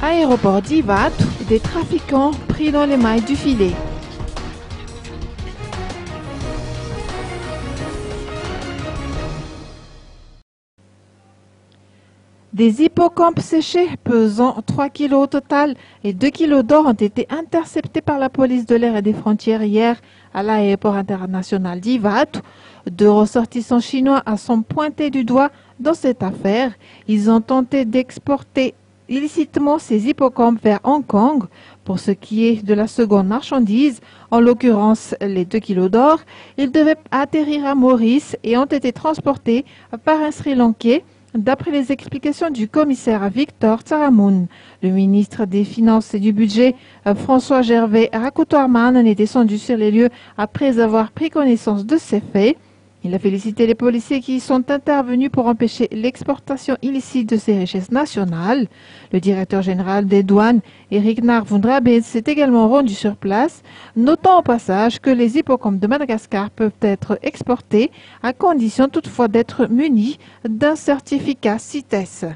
Aéroport d'Ivato, des trafiquants pris dans les mailles du filet. Des hippocampes séchés pesant 3 kg au total et 2 kg d'or ont été interceptés par la police de l'air et des frontières hier à l'aéroport international d'Ivato. 2 ressortissants chinois sont pointés du doigt dans cette affaire. Ils ont tenté d'exporter illicitement ces hippocampes vers Hong Kong. Pour ce qui est de la seconde marchandise, en l'occurrence les 2 kg d'or, ils devaient atterrir à Maurice et ont été transportés par un Sri Lankais. D'après les explications du commissaire Victor Tsaramoun, le ministre des Finances et du Budget, François Gervais Rakoutoarman, est descendu sur les lieux après avoir pris connaissance de ces faits. Il a félicité les policiers qui sont intervenus pour empêcher l'exportation illicite de ces richesses nationales. Le directeur général des douanes, Eric Narvundrabe, s'est également rendu sur place, notant au passage que les hippocampes de Madagascar peuvent être exportés à condition toutefois d'être munis d'un certificat CITES.